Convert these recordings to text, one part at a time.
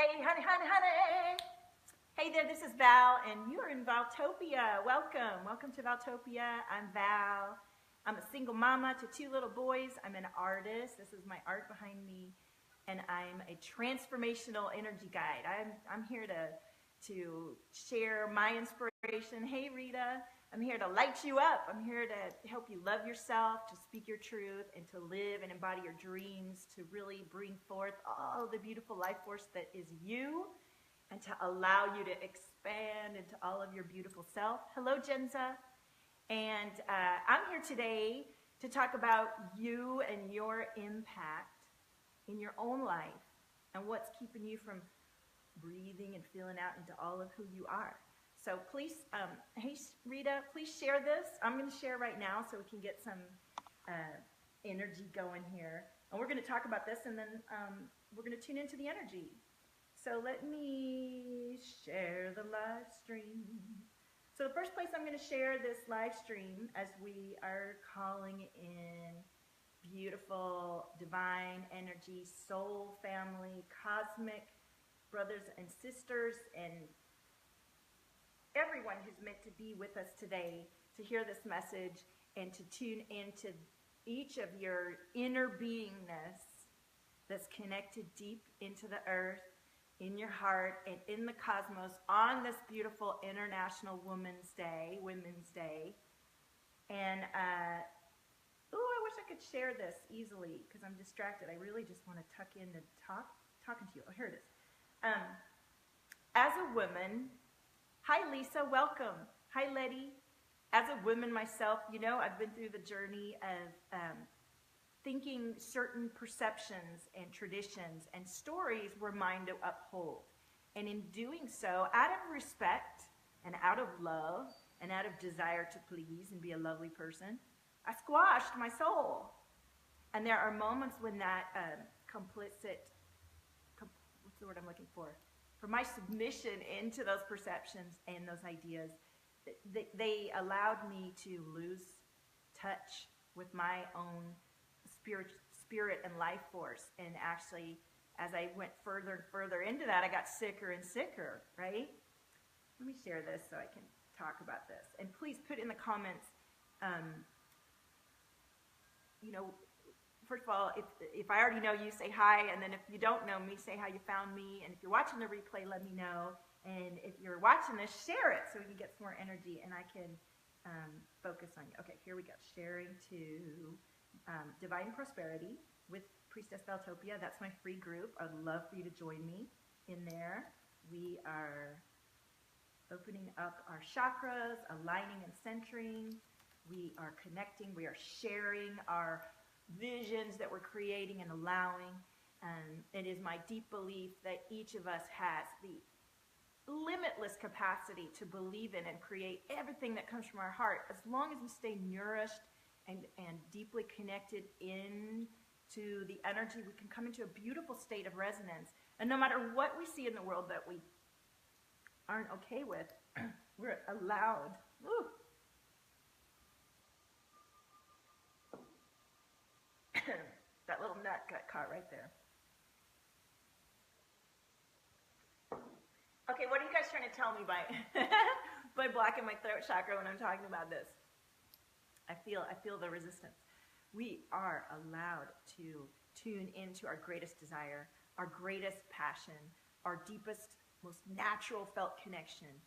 Hey, honey, honey, honey. Hey there, this is Val, and you're in Valtopia. Welcome. Welcome to Valtopia. I'm Val. I'm a single mama to 2 little boys. I'm an artist. This is my art behind me, and I'm a transformational energy guide. I'm here to share my inspiration. Hey, Rita. I'm here to light you up. I'm here to help you love yourself, to speak your truth, and to live and embody your dreams, to really bring forth all the beautiful life force that is you, and to allow you to expand into all of your beautiful self. Hello, Jenza. And I'm here today to talk about you and your impact in your own life and what's keeping you from breathing and feeling out into all of who you are. So please, hey Rita, please share this. I'm going to share right now so we can get some energy going here. And we're going to talk about this, and then we're going to tune into the energy. So let me share the live stream. So the first place I'm going to share this live stream, as we are calling in beautiful, divine energy, soul family, cosmic brothers and sisters, and everyone who's meant to be with us today to hear this message and to tune into each of your inner beingness that's connected deep into the earth, in your heart, and in the cosmos on this beautiful International Women's Day. And, I wish I could share this easily because I'm distracted. I really just want to tuck in and talking to you. Oh, here it is. As a woman, hi, Lisa. Welcome. Hi, Letty. As a woman myself, you know, I've been through the journey of thinking certain perceptions and traditions and stories were mine to uphold. And in doing so, out of respect and out of love and out of desire to please and be a lovely person, I squashed my soul. And there are moments when that what's the word I'm looking for my submission into those perceptions and those ideas, they allowed me to lose touch with my own spirit and life force. And actually, as I went further and further into that, I got sicker and sicker, right? Let me share this so I can talk about this. And please put in the comments, you know, first of all, if I already know you, say hi. And then if you don't know me, say how you found me. And if you're watching the replay, let me know. And if you're watching this, share it so we can get some more energy and I can focus on you. Okay, here we go. Sharing to Divine Prosperity with Priestess Valtopia. That's my free group. I'd love for you to join me in there. We are opening up our chakras, aligning and centering. We are connecting. We are sharing our visions that we're creating and allowing. And it is my deep belief that each of us has the limitless capacity to believe in and create everything that comes from our heart, as long as we stay nourished and deeply connected into the energy. We can come into a beautiful state of resonance. And no matter what we see in the world that we aren't okay with, we're allowed. Woo. That little nut got caught right there. Okay, what are you guys trying to tell me by by blocking my throat chakra when I'm talking about this? I feel the resistance. We are allowed to tune into our greatest desire, our greatest passion, our deepest, most natural felt connection,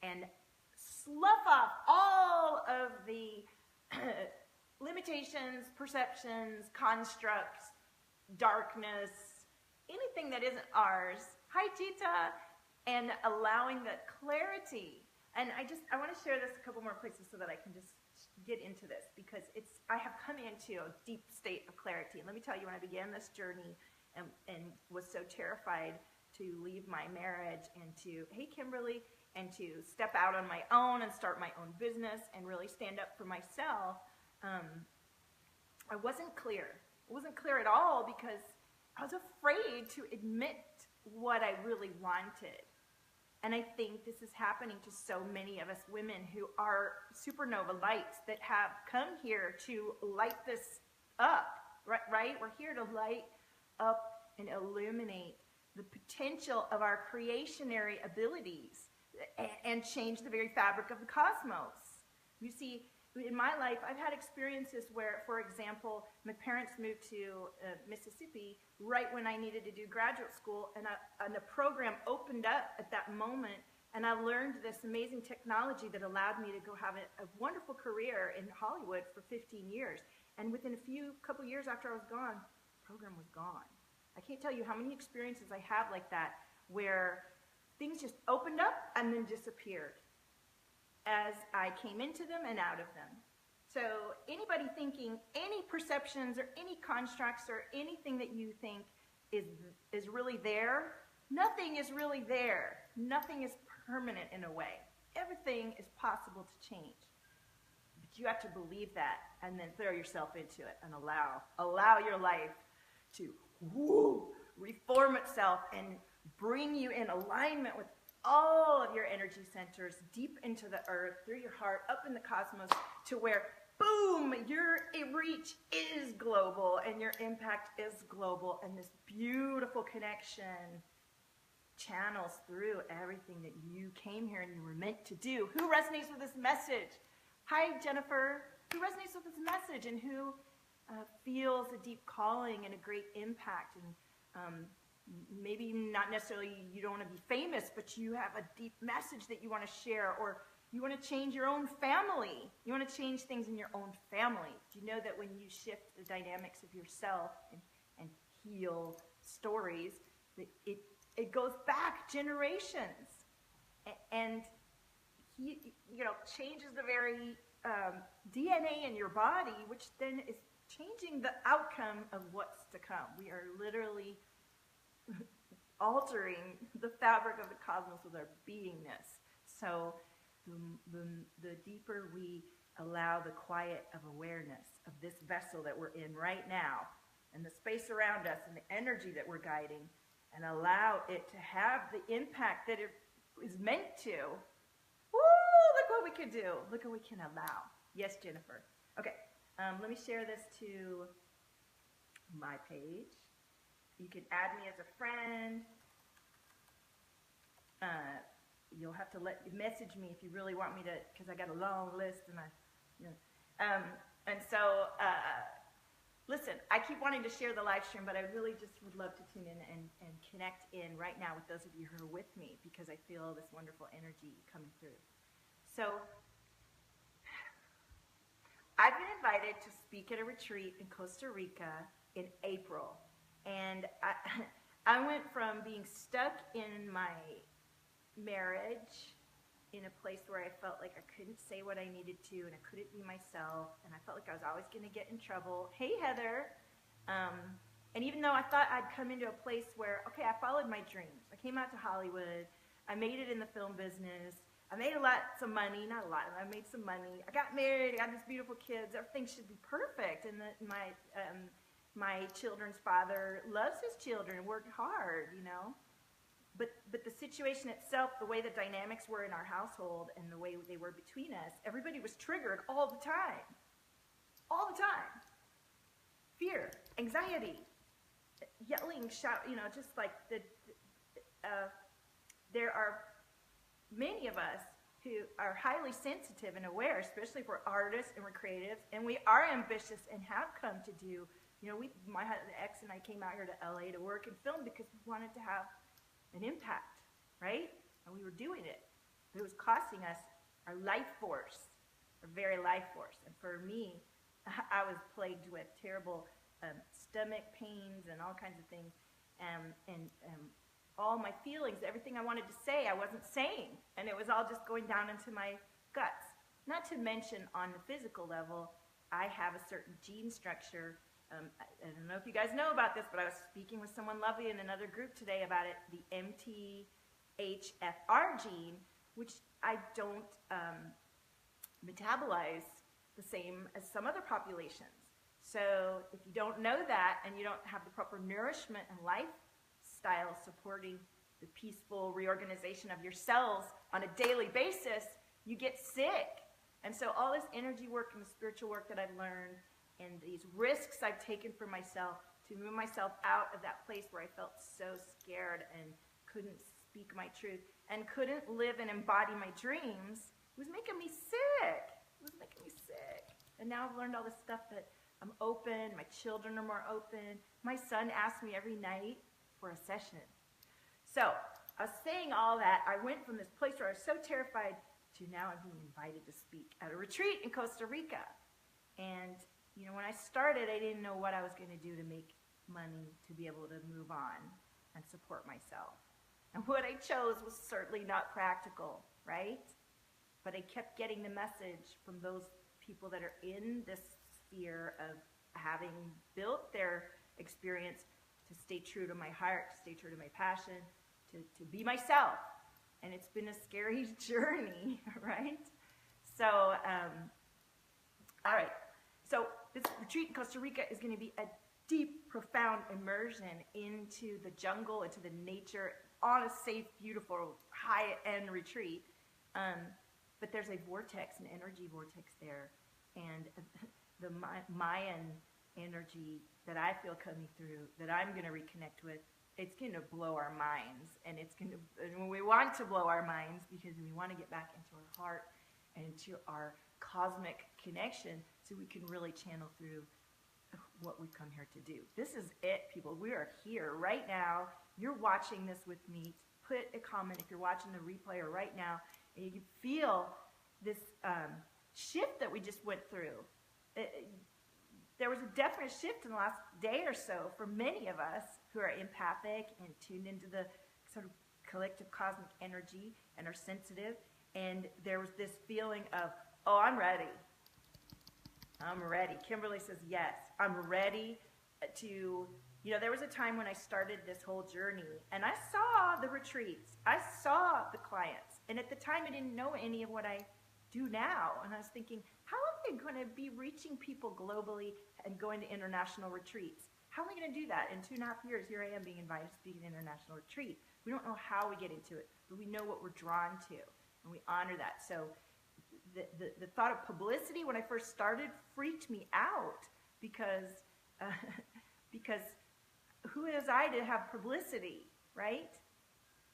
and slough off all of the limitations, perceptions, constructs, darkness, anything that isn't ours. Hi, Tita. And allowing that clarity. And I want to share this a couple more places so that I can just get into this, because I have come into a deep state of clarity. And let me tell you, when I began this journey and was so terrified to leave my marriage and to, hey, Kimberly, and to step out on my own and start my own business and really stand up for myself, I wasn't clear. I wasn't clear at all because I was afraid to admit what I really wanted. And I think this is happening to so many of us women who are supernova lights that have come here to light this up, right? We're here to light up and illuminate the potential of our creationary abilities and change the very fabric of the cosmos. You see, in my life, I've had experiences where, for example, my parents moved to Mississippi right when I needed to do graduate school, and a program opened up at that moment, and I learned this amazing technology that allowed me to go have a wonderful career in Hollywood for 15 years. And within a couple years after I was gone, the program was gone. I can't tell you how many experiences I have like that, where things just opened up and then disappeared as I came into them and out of them. So anybody thinking any perceptions or any constructs or anything that you think is really there, nothing is really there. Nothing is permanent in a way. Everything is possible to change. But you have to believe that and then throw yourself into it and allow your life to reform itself and bring you in alignment with all of your energy centers deep into the earth, through your heart, up in the cosmos, to where, boom, your reach is global and your impact is global, and this beautiful connection channels through everything that you came here and you were meant to do. Who resonates with this message? Hi, Jennifer. Who resonates with this message and who feels a deep calling and a great impact? And maybe not necessarily you don't want to be famous, but you have a deep message that you want to share, or you want to change your own family. You want to change things in your own family. Do you know that when you shift the dynamics of yourself and heal stories, that it goes back generations and changes the very DNA in your body, which then is changing the outcome of what's to come. We are literally altering the fabric of the cosmos with our beingness. So the deeper we allow the quiet of awareness of this vessel that we're in right now, and the space around us, and the energy that we're guiding, and allow it to have the impact that it is meant to, look what we can do. Look what we can allow. Yes, Jennifer. Okay, let me share this to my page. You can add me as a friend. You'll have to message me if you really want me to, because I got a long list, and so listen. I keep wanting to share the live stream, but I really just would love to tune in and connect in right now with those of you who are with me, because I feel this wonderful energy coming through. So I've been invited to speak at a retreat in Costa Rica in April. And I went from being stuck in my marriage in a place where I felt like I couldn't say what I needed to, and I couldn't be myself, and I felt like I was always going to get in trouble. Hey, Heather. And even though I thought I'd come into a place where, okay, I followed my dreams. I came out to Hollywood. I made it in the film business. I made lots of money. Not a lot. I made some money. I got married. I got these beautiful kids. Everything should be perfect. And my children's father loves his children and worked hard, But the situation itself, the way the dynamics were in our household and the way they were between us, everybody was triggered all the time. All the time. Fear, anxiety, yelling, shout, just like there are many of us who are highly sensitive and aware, especially if we're artists and we're creatives, and we are ambitious and have come to do. My ex and I came out here to LA to work and film because we wanted to have an impact, right? And we were doing it. But it was costing us our life force, our very life force. And for me, I was plagued with terrible stomach pains and all kinds of things. And all my feelings, everything I wanted to say, I wasn't saying. And it was all just going down into my guts. Not to mention on the physical level, I have a certain gene structure. I don't know if you guys know about this, but I was speaking with someone lovely in another group today about it, the MTHFR gene, which I don't metabolize the same as some other populations. So if you don't know that and you don't have the proper nourishment and lifestyle supporting the peaceful reorganization of your cells on a daily basis, you get sick. And so all this energy work and the spiritual work that I've learned and these risks I've taken for myself to move myself out of that place where I felt so scared and couldn't speak my truth and couldn't live and embody my dreams. It was making me sick. It was making me sick. And now I've learned all this stuff that I'm open, my children are more open. My son asks me every night for a session. So I was saying all that. I went from this place where I was so terrified to now I'm being invited to speak at a retreat in Costa Rica. And, you know, when I started, I didn't know what I was going to do to make money to be able to move on and support myself. And what I chose was certainly not practical, right? But I kept getting the message from those people that are in this sphere of having built their experience to stay true to my heart, to stay true to my passion, to be myself. And it's been a scary journey, right? So, all right. So this retreat in Costa Rica is going to be a deep, profound immersion into the jungle, into the nature, on a safe, beautiful, high-end retreat. But there's a vortex, an energy vortex there. And the Mayan energy that I feel coming through, that I'm going to reconnect with, it's going to blow our minds. And it's going to, and we want to blow our minds because we want to get back into our heart and into our cosmic connection so we can really channel through what we've come here to do. This is it, people. We are here right now. You're watching this with me. Put a comment if you're watching the replay or right now, and you can feel this shift that we just went through. There was a definite shift in the last day or so for many of us who are empathic and tuned into the sort of collective cosmic energy and are sensitive. And there was this feeling of, oh, I'm ready. I'm ready. Kimberly says, yes, I'm ready to, you know, there was a time when I started this whole journey and I saw the retreats. I saw the clients. And at the time, I didn't know any of what I do now. And I was thinking, how am I going to be reaching people globally and going to international retreats? How am I going to do that? In 2.5 years, here I am being invited to speak at an international retreat. We don't know how we get into it, but we know what we're drawn to, and we honor that. So the thought of publicity when I first started freaked me out because who is I to have publicity, right?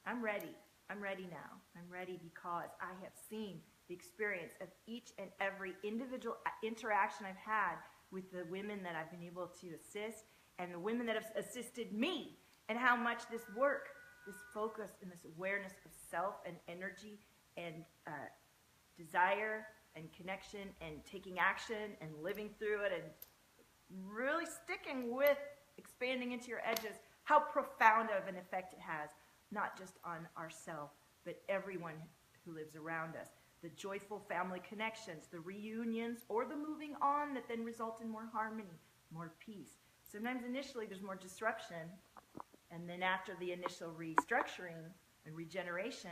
I'm ready. I'm ready now. I'm ready because I have seen the experience of each and every individual interaction I've had with the women that I've been able to assist and the women that have assisted me, and how much this work, this focus and this awareness of self and energy and desire and connection and taking action and living through it and really sticking with expanding into your edges, how profound of an effect it has, not just on ourselves, but everyone who lives around us. The joyful family connections, the reunions, or the moving on that then result in more harmony, more peace. Sometimes initially there's more disruption, and then after the initial restructuring and regeneration,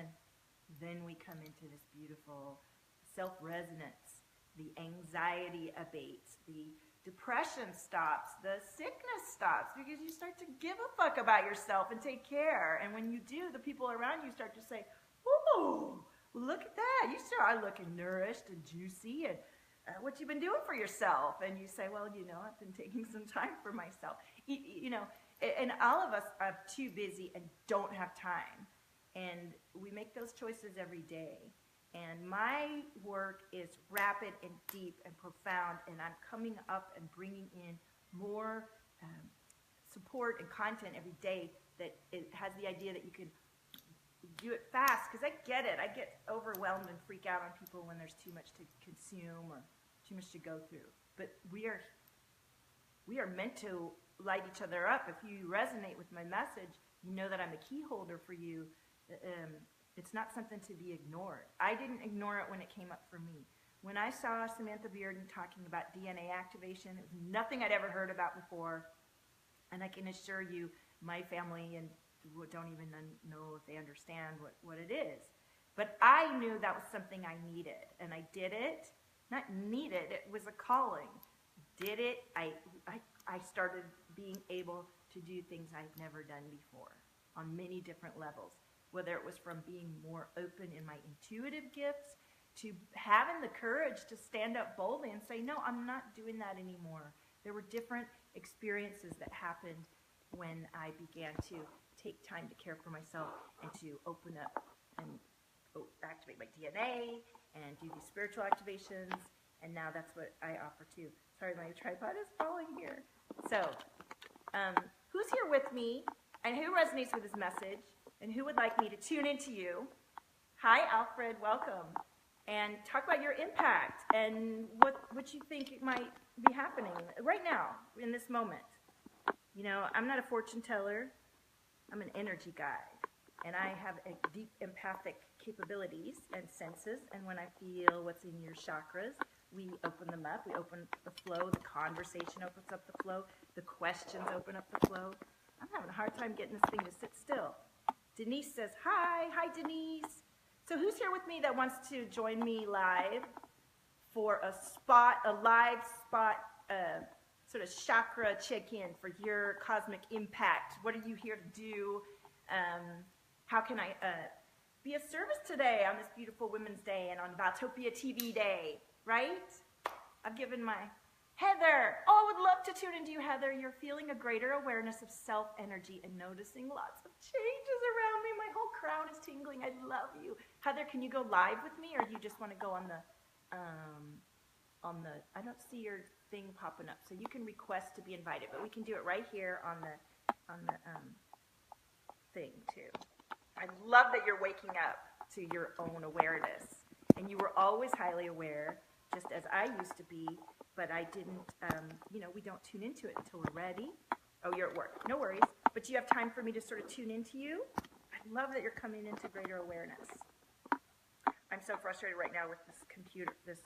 then we come into this beautiful self-resonance. The anxiety abates, the depression stops, the sickness stops, because you start to give a fuck about yourself and take care. And when you do, the people around you start to say, ooh, look at that. You sure are looking nourished and juicy, and what you been doing for yourself? And you say, well, you know, I've been taking some time for myself. You know, and all of us are too busy and don't have time. And we make those choices every day. And my work is rapid and deep and profound, and I'm coming up and bringing in more support and content every day that it has the idea that you can do it fast, because I get it. I get overwhelmed and freak out on people when there's too much to consume or too much to go through. But we are meant to light each other up. If you resonate with my message, you know that I'm a key holder for you. It's not something to be ignored. I didn't ignore it when it came up for me. When I saw Samantha Bearden talking about DNA activation, it was nothing I'd ever heard about before. And I can assure you, my family and don't even know if they understand what it is. But I knew that was something I needed, and I did it. Not needed, it was a calling. Did it, I started being able to do things I'd never done before on many different levels, whether it was from being more open in my intuitive gifts to having the courage to stand up boldly and say, no, I'm not doing that anymore. There were different experiences that happened when I began to take time to care for myself and to open up and activate my DNA and do these spiritual activations. And now that's what I offer too. Sorry, my tripod is falling here. So, who's here with me and who resonates with this message and who would like me to tune into you? Hi, Alfred, welcome. And talk about your impact and what you think might be happening right now in this moment. You know, I'm not a fortune teller. I'm an energy guide. And I have a deep empathic capabilities and senses. And when I feel what's in your chakras, we open them up. We open the flow. The conversation opens up the flow. The questions open up the flow. I'm having a hard time getting this thing to sit still. Denise says, hi. Hi, Denise. So who's here with me that wants to join me live for a live spot, sort of chakra check-in for your cosmic impact? What are you here to do? How can I be of service today on this beautiful Women's Day and on Valtopia TV Day, right? I've given my... Heather! Oh, I would love to tune into you, Heather. You're feeling a greater awareness of self-energy and noticing lots of changes around me. My whole crown is tingling. I love you. Heather, can you go live with me, or do you just want to go on the... I don't see your thing popping up, so you can request to be invited, but we can do it right here on the thing too. I love that you're waking up to your own awareness, and you were always highly aware, just as I used to be, but I didn't, we don't tune into it until we're ready. Oh, you're at work. No worries. But do you have time for me to sort of tune into you? I love that you're coming into greater awareness. I'm so frustrated right now with this computer, what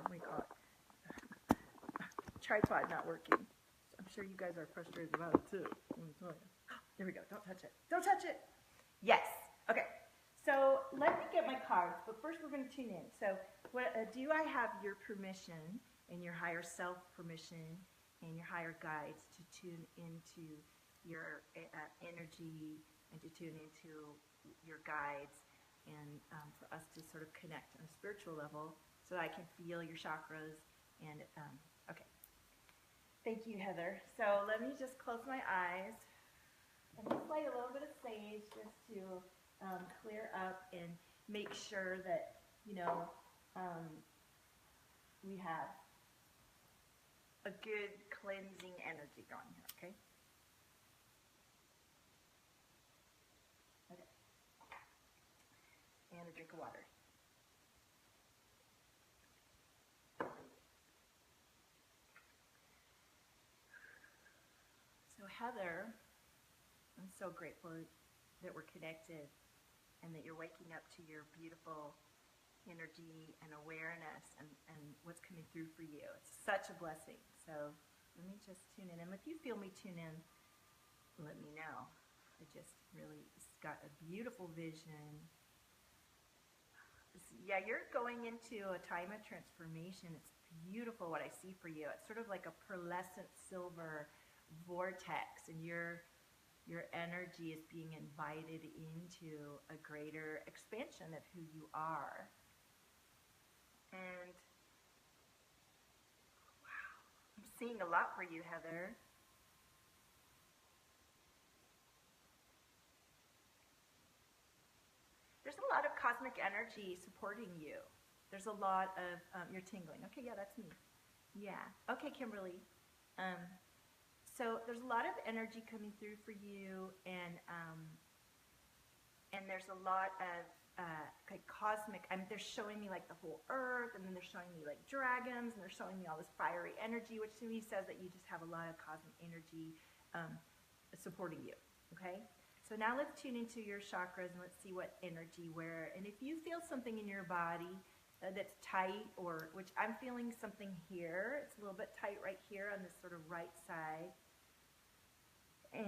do you call it? Tripod not working. I'm sure you guys are frustrated about it too. There we go. Don't touch it. Don't touch it. Yes. Okay. So let me get my cards, but first we're going to tune in. So do I have your permission and your higher self permission and your higher guides to tune into your energy and to tune into your guides and for us to sort of connect on a spiritual level so that I can feel your chakras and, okay. Thank you, Heather. So let me just close my eyes and let's light a little bit of sage just to clear up and make sure that, we have a good cleansing energy going here, okay? Okay. And a drink of water. So Heather, I'm so grateful that we're connected and that you're waking up to your beautiful energy and awareness and what's coming through for you. It's such a blessing. So let me just tune in. And if you feel me tune in, let me know. I just really got a beautiful vision. Yeah, you're going into a time of transformation. It's beautiful what I see for you. It's sort of like a pearlescent silver vortex, and your energy is being invited into a greater expansion of who you are. And wow, I'm seeing a lot for you, Heather. There's a lot of cosmic energy supporting you. There's a lot of, you're tingling. Okay, yeah, that's me. Yeah. Okay, Kimberly. So there's a lot of energy coming through for you, and there's a lot of like cosmic. They're showing me like the whole earth, and then they're showing me like dragons, and they're showing me all this fiery energy, which to me says that you just have a lot of cosmic energy supporting you. Okay. So now let's tune into your chakras and let's see what energy where. And if you feel something in your body that's tight, or which I'm feeling something here, it's a little bit tight right here on this sort of right side. And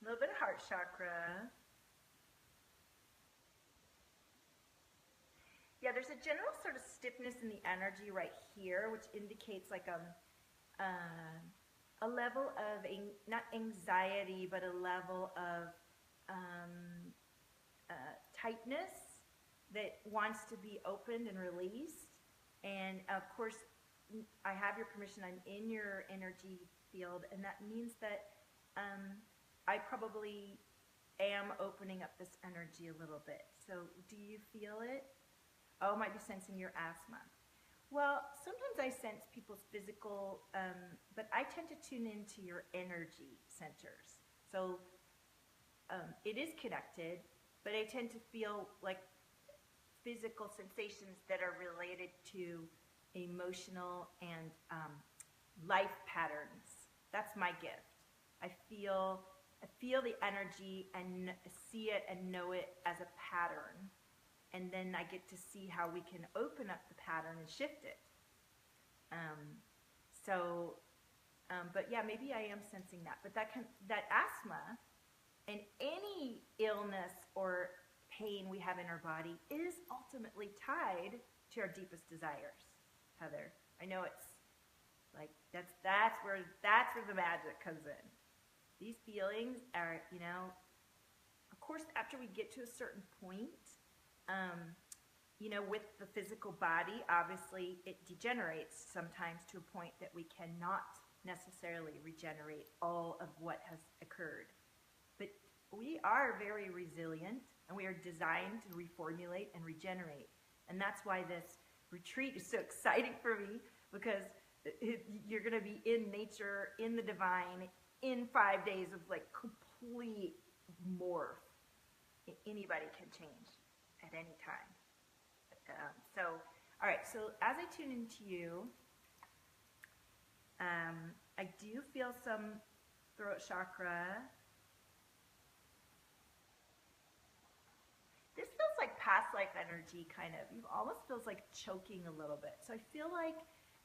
a little bit of heart chakra. Yeah, there's a general sort of stiffness in the energy right here, which indicates like a level of, not anxiety, but a level of tightness that wants to be opened and released. And of course, I have your permission. I'm in your energy field, and that means that I probably am opening up this energy a little bit. So do you feel it? Oh, I might be sensing your asthma. Well, sometimes I sense people's physical, but I tend to tune into your energy centers. So it is connected, but I tend to feel like physical sensations that are related to emotional and life patterns. That's my gift. I feel the energy and see it and know it as a pattern. And then I get to see how we can open up the pattern and shift it. But yeah, maybe I am sensing that. But that asthma and any illness or pain we have in our body is ultimately tied to our deepest desires, Heather. I know it's like that's where the magic comes in. These feelings are, of course, after we get to a certain point, with the physical body, obviously it degenerates sometimes to a point that we cannot necessarily regenerate all of what has occurred. But we are very resilient, and we are designed to reformulate and regenerate. And that's why this retreat is so exciting for me, because you're going to be in nature, in the divine, in 5 days of like complete morph. Anybody can change at any time. All right, so as I tune into you, I do feel some throat chakra. This feels like past life energy, kind of. It almost feels like choking a little bit. So I feel like,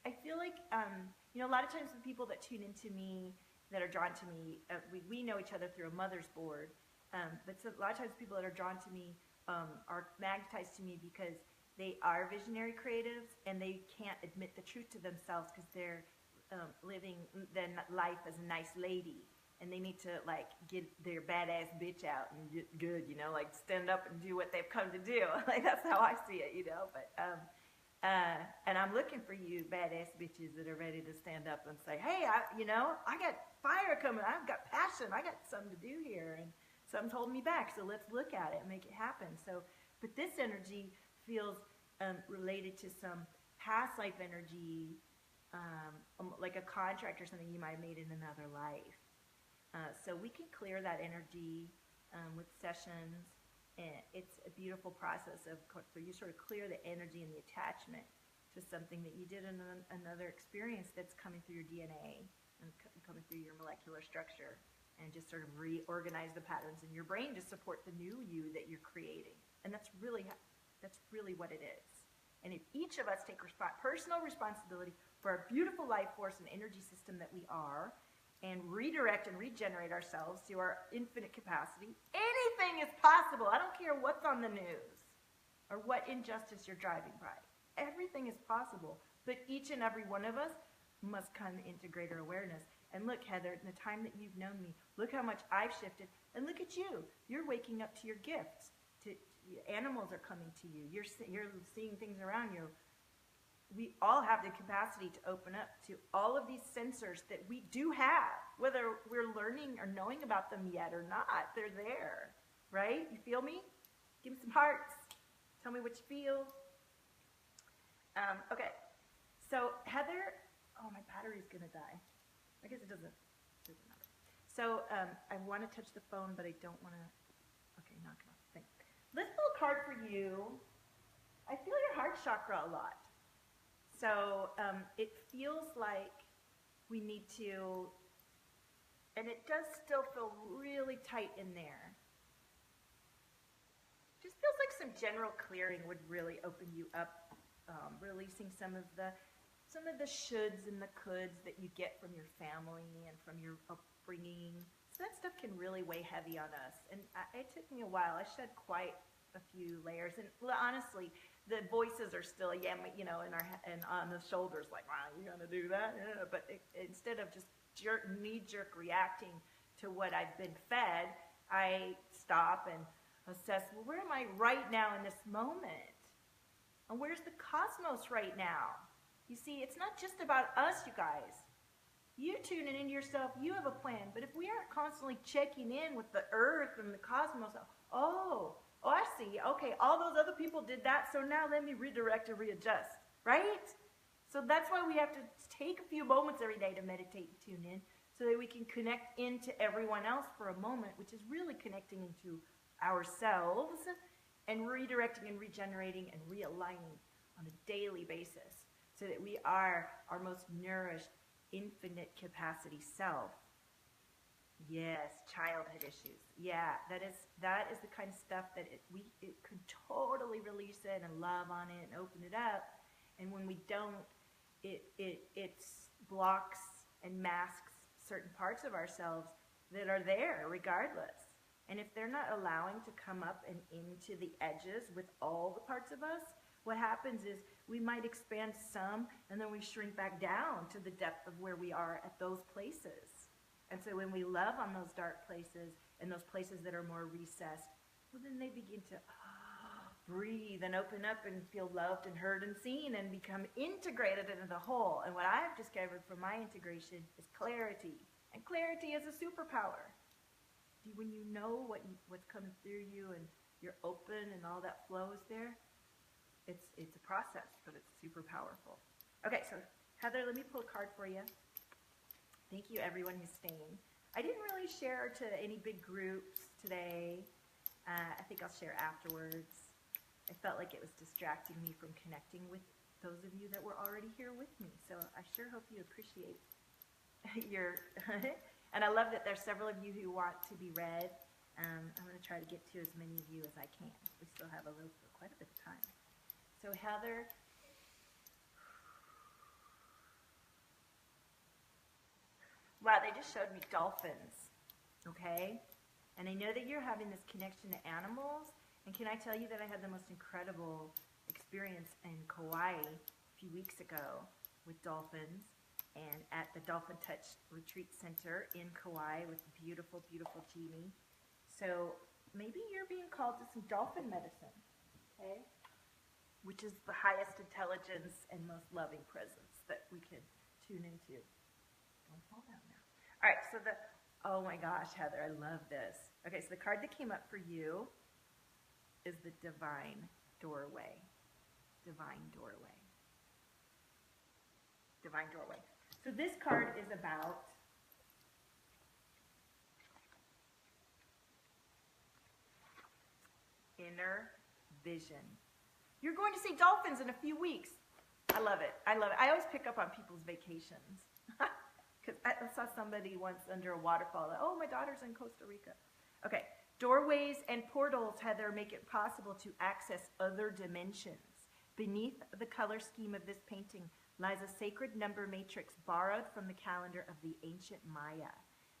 a lot of times the people that tune into me, that are drawn to me, we know each other through a mother's board. But so a lot of times people that are drawn to me are magnetized to me because they are visionary creatives and they can't admit the truth to themselves because they're living their life as a nice lady, and they need to like get their badass bitch out and get good, like stand up and do what they've come to do. Like that's how I see it, But and I'm looking for you badass bitches that are ready to stand up and say, hey, I got fire coming. I've got passion. I got something to do here, and something's holding me back. So let's look at it and make it happen. So, but this energy feels related to some past life energy, like a contract or something you might have made in another life. So we can clear that energy with sessions. And it's a beautiful process for you sort of clear the energy and the attachment to something that you did in another experience that's coming through your DNA and coming through your molecular structure, and just sort of reorganize the patterns in your brain to support the new you that you're creating. And that's really what it is. And if each of us take personal responsibility for our beautiful life force and energy system that we are, and redirect and regenerate ourselves to our infinite capacity, anything is possible. I don't care what's on the news or what injustice you're driving by. Everything is possible. But each and every one of us must come into greater awareness. And look, Heather, in the time that you've known me, look how much I've shifted. And look at you. You're waking up to your gifts. Animals are coming to you. You're seeing things around you. We all have the capacity to open up to all of these sensors that we do have, whether we're learning or knowing about them yet or not. They're there, right? You feel me? Give me some hearts. Tell me what you feel. Okay. So Heather, oh, my battery's gonna die. I guess it doesn't matter. So I want to touch the phone, but I don't want to. Okay, knock it off. Thanks. Let's pull a card for you. I feel your heart chakra a lot. So it feels like we need to, and it does still feel really tight in there. Just feels like some general clearing would really open you up, releasing some of the shoulds and the coulds that you get from your family and from your upbringing. So that stuff can really weigh heavy on us. And it took me a while. I shed quite a few layers. And honestly, the voices are still, and on the shoulders, like, wow, you gonna do that? Yeah. But instead of just knee-jerk reacting to what I've been fed, I stop and assess, well, where am I right now in this moment? And where's the cosmos right now? You see, it's not just about us, you guys. You tuning into yourself, you have a plan. But if we aren't constantly checking in with the earth and the cosmos, oh, I see. Okay, all those other people did that, so now let me redirect and readjust, right? So that's why we have to take a few moments every day to meditate and tune in so that we can connect into everyone else for a moment, which is really connecting into ourselves and redirecting and regenerating and realigning on a daily basis so that we are our most nourished, infinite capacity self. Yes, childhood issues. Yeah, that is the kind of stuff that it can totally release it and love on it and open it up. And when we don't, it blocks and masks certain parts of ourselves that are there regardless. And if they're not allowing to come up and into the edges with all the parts of us, what happens is we might expand some and then we shrink back down to the depth of where we are at those places. And so when we love on those dark places and those places that are more recessed, well, then they begin to breathe and open up and feel loved and heard and seen and become integrated into the whole. And what I've discovered from my integration is clarity. And clarity is a superpower. When you know what's coming through you and you're open and all that flow is there, it's a process, but it's super powerful. Okay, so Heather, let me pull a card for you. Thank you, everyone who's staying. I didn't really share to any big groups today. I think I'll share afterwards. I felt like it was distracting me from connecting with those of you that were already here with me. So I sure hope you appreciate your... And I love that there's several of you who want to be read. I'm going to try to get to as many of you as I can. We still have quite a bit of time. So Heather... Wow, they just showed me dolphins, okay? And I know that you're having this connection to animals. And can I tell you that I had the most incredible experience in Kauai a few weeks ago with dolphins and at the Dolphin Touch Retreat Center in Kauai with the beautiful, beautiful Jeannie. So maybe you're being called to some dolphin medicine, okay? Which is the highest intelligence and most loving presence that we can tune into. Don't fall down now. All right, so oh my gosh, Heather, I love this. Okay, so the card that came up for you is the Divine Doorway. Divine Doorway. Divine Doorway. So this card is about inner vision. You're going to see dolphins in a few weeks. I love it. I love it. I always pick up on people's vacations. Because I saw somebody once under a waterfall. Oh, my daughter's in Costa Rica. Okay. Doorways and portals, Heather, make it possible to access other dimensions. Beneath the color scheme of this painting lies a sacred number matrix borrowed from the calendar of the ancient Maya.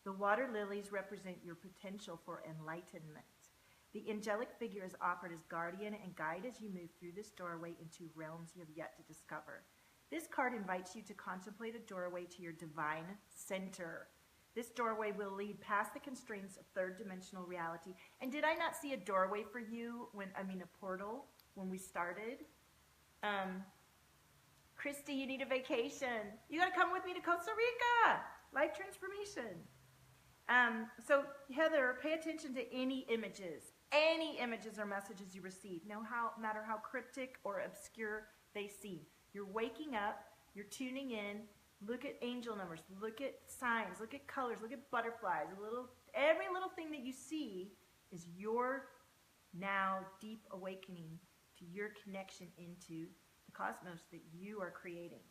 The water lilies represent your potential for enlightenment. The angelic figure is offered as guardian and guide as you move through this doorway into realms you have yet to discover. This card invites you to contemplate a doorway to your divine center. This doorway will lead past the constraints of third-dimensional reality. And did I not see a doorway for you a portal when we started? Christy, you need a vacation. You got to come with me to Costa Rica. Life transformation. So Heather, pay attention to any images or messages you receive, no matter how cryptic or obscure they seem. You're waking up, you're tuning in, look at angel numbers, look at signs, look at colors, look at butterflies. Every little thing that you see is your now deep awakening to your connection into the cosmos that you are creating,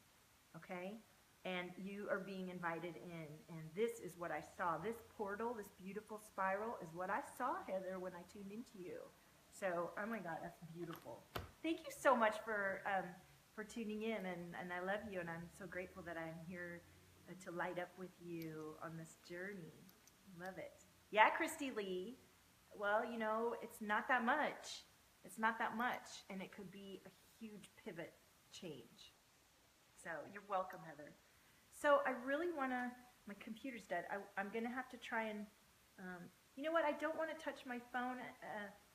okay? And you are being invited in. And this is what I saw. This portal, this beautiful spiral is what I saw, Heather, when I tuned into you. So, oh my God, that's beautiful. Thank you so much for tuning in, and I love you, and I'm so grateful that I'm here to light up with you on this journey. Love it. Yeah, Christy Lee. Well, it's not that much. It's not that much, and it could be a huge pivot change. So you're welcome, Heather. So I really want to, my computer's dead. I'm going to have to try and, you know what, I don't want to touch my phone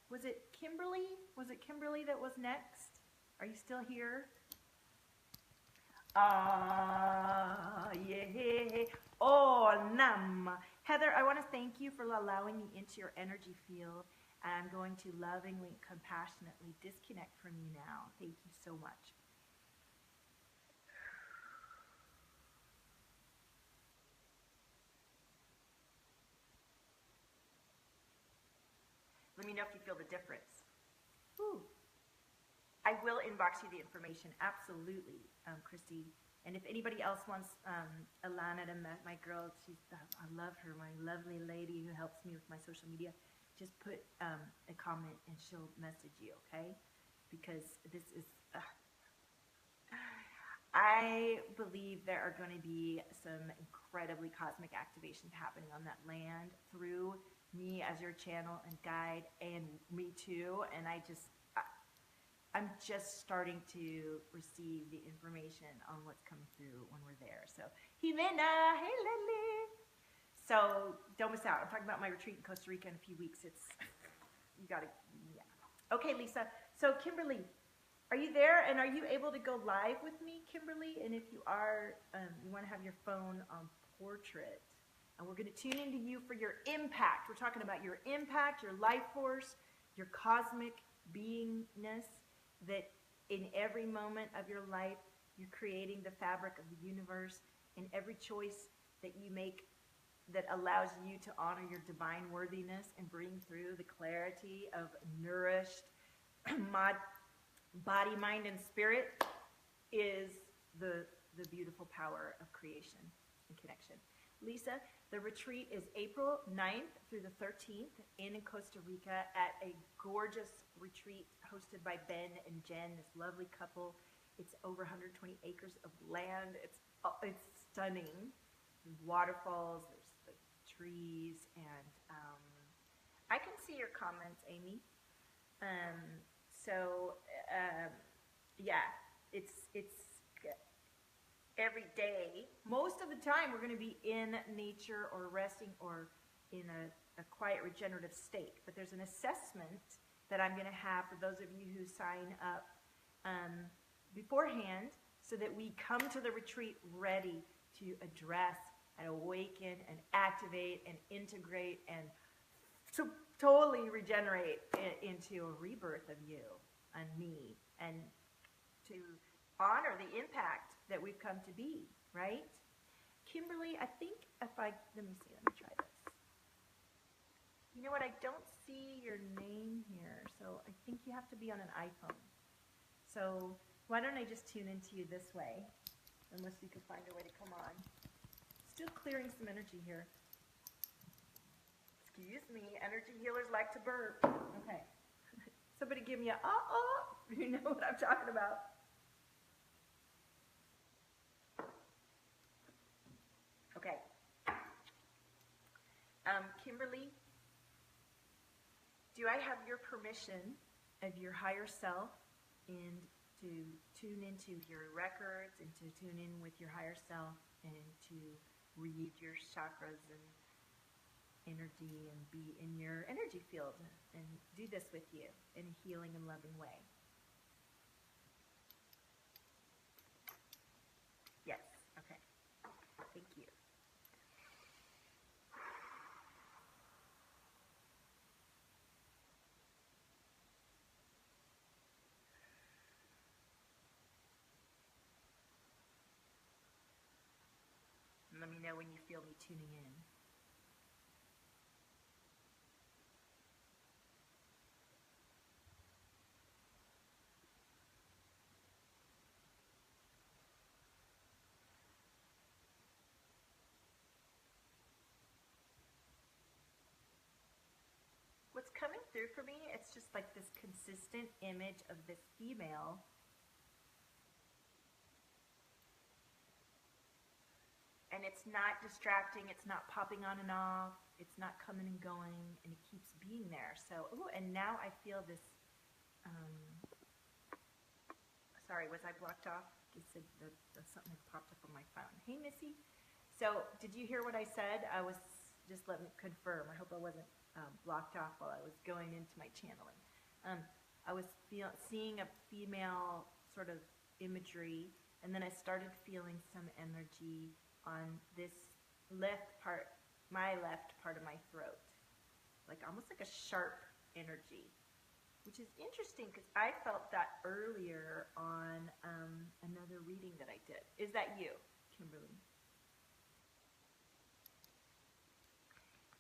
Was it Kimberly? Was it Kimberly that was next? Are you still here? Yeah. Oh, nam. Heather, I want to thank you for allowing me into your energy field. I'm going to lovingly, compassionately disconnect from you now. Thank you so much. Let me know if you feel the difference. Whew. I will inbox you the information, absolutely, Christy. And if anybody else wants Alana to meet my girl, I love her, my lovely lady who helps me with my social media. Just put a comment and she'll message you, okay? Because this is, I believe there are going to be some incredibly cosmic activations happening on that land through me as your channel and guide, and me too. And I'm just starting to receive the information on what's coming through when we're there. So, Jimena, hey Lily. So don't miss out. I'm talking about my retreat in Costa Rica in a few weeks. You gotta, yeah. Okay, Lisa. So Kimberly, are you there? And are you able to go live with me, Kimberly? And if you are, you want to have your phone on portrait. And we're going to tune into you for your impact. We're talking about your impact, your life force, your cosmic beingness, that in every moment of your life, you're creating the fabric of the universe, in every choice that you make that allows you to honor your divine worthiness and bring through the clarity of nourished body, mind, and spirit, is the beautiful power of creation and connection. Lisa, the retreat is April 9th through the 13th in Costa Rica at a gorgeous retreat hosted by Ben and Jen, this lovely couple. It's over 120 acres of land. It's stunning. There's waterfalls, there's the trees, and I can see your comments, Amy. Yeah, it's every day. Most of the time we're going to be in nature or resting or in a quiet regenerative state. But there's an assessment that I'm going to have for those of you who sign up beforehand, so that we come to the retreat ready to address and awaken and activate and integrate and to totally regenerate into a rebirth of you and me, and to honor the impact that we've come to be, right? Kimberly, I think let me try this. You know what, I don't see your name here, so I think you have to be on an iPhone. So why don't I just tune into you this way, unless you can find a way to come on. Still clearing some energy here. Excuse me, energy healers like to burp. Okay. Somebody give me a you know what I'm talking about. Okay. Kimberly, do I have your permission of your higher self and to tune into your records and to tune in with your higher self and to read your chakras and energy and be in your energy field and do this with you in a healing and loving way? Yes. Okay. Thank you. And let me know when you feel me tuning in. What's coming through for me, it's just like this consistent image of this female and it's not distracting, it's not popping on and off, it's not coming and going, and it keeps being there. So, ooh, and now I feel this, sorry, was I blocked off? It said that something had popped up on my phone. Hey, Missy. So, did you hear what I said? Just let me confirm. I hope I wasn't blocked off while I was going into my channeling. I was seeing a female sort of imagery, and then I started feeling some energy on this left part, my left part of my throat, like almost like a sharp energy, which is interesting because I felt that earlier on another reading that I did. Is that you, Kimberly?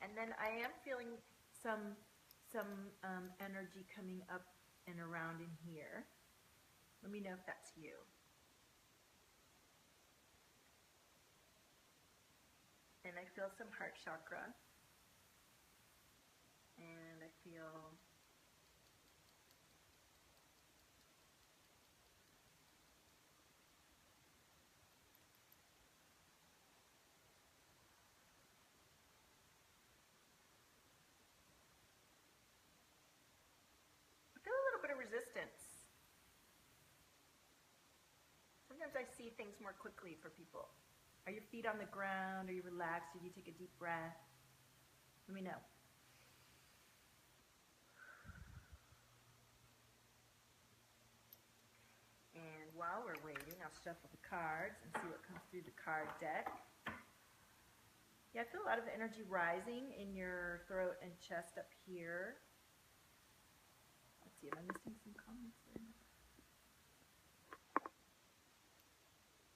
And then I am feeling some energy coming up and around in here. Let me know if that's you. And I feel some heart chakra. And I feel a little bit of resistance. Sometimes I see things more quickly for people. Are your feet on the ground? Are you relaxed? Did you take a deep breath? Let me know. And while we're waiting, I'll shuffle the cards and see what comes through the card deck. Yeah, I feel a lot of energy rising in your throat and chest up here. Let's see, am I missing some comments there?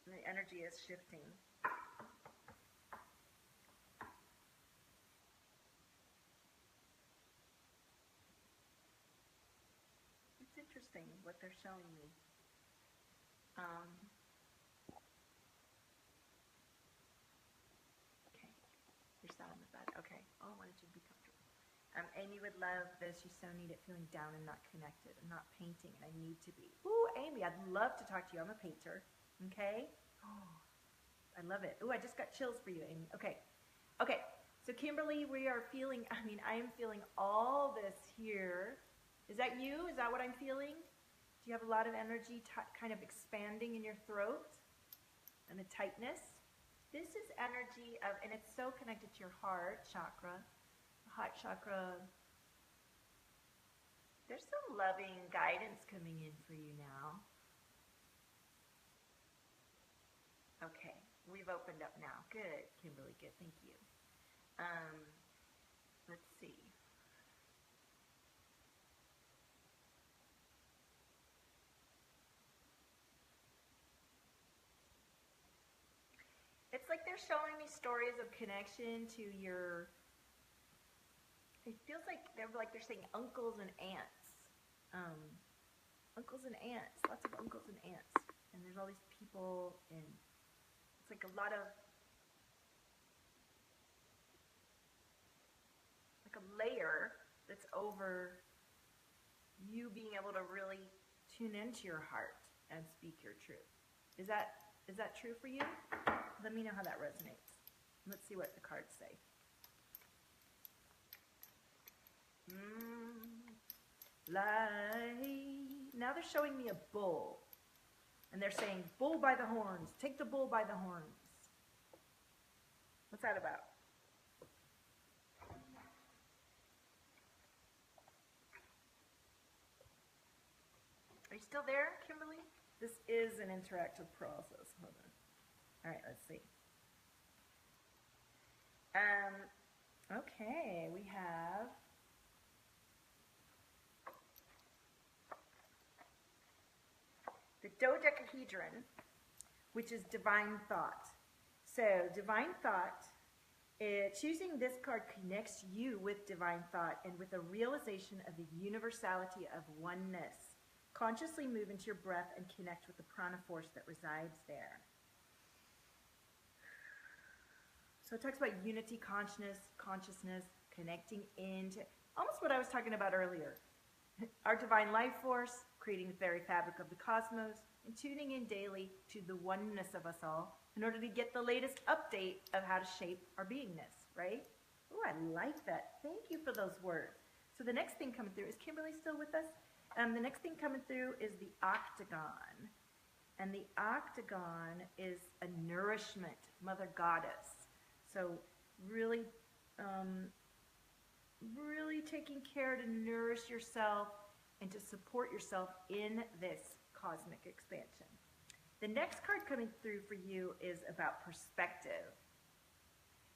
And the energy is shifting. It's interesting what they're showing me. Okay, you're sad on the bed. Okay, oh, I wanted you to be comfortable. Amy would love this. You so need it, feeling down and not connected. I'm not painting, and I need to be. Ooh, Amy, I'd love to talk to you. I'm a painter. Okay? Oh, I love it. Ooh, I just got chills for you, Amy. Okay. Okay. So, Kimberly, we are feeling, I am feeling all this here. Is that you? Is that what I'm feeling? Do you have a lot of energy kind of expanding in your throat and a tightness? This is energy of, and it's so connected to your heart chakra. Heart chakra. There's some loving guidance coming in for you now. Okay, we've opened up now. Good, Kimberly, good, thank you. Let's see. It's like they're showing me stories of connection to your, it feels like they're saying uncles and aunts. Uncles and aunts, lots of uncles and aunts. And there's all these people, and it's like a lot of, like a layer that's over you being able to really tune into your heart and speak your truth. Is that true for you? Let me know how that resonates. Let's see what the cards say. Now they're showing me a bull. And they're saying, bull by the horns. Take the bull by the horns. What's that about? Are you still there, Kimberly? This is an interactive process. Hold on. All right, let's see. Okay, we have the dodecahedron, which is divine thought. So divine thought, choosing this card connects you with divine thought and with a realization of the universality of oneness. Consciously move into your breath and connect with the prana force that resides there. So it talks about unity consciousness, connecting into, almost what I was talking about earlier. Our divine life force, creating the very fabric of the cosmos, and tuning in daily to the oneness of us all in order to get the latest update of how to shape our beingness, right? Oh, I like that. Thank you for those words. So the next thing coming through, is Kimberly still with us? The next thing coming through is the octagon. And the octagon is a nourishment, Mother Goddess. So really, really taking care to nourish yourself and to support yourself in this cosmic expansion. The next card coming through for you is about perspective.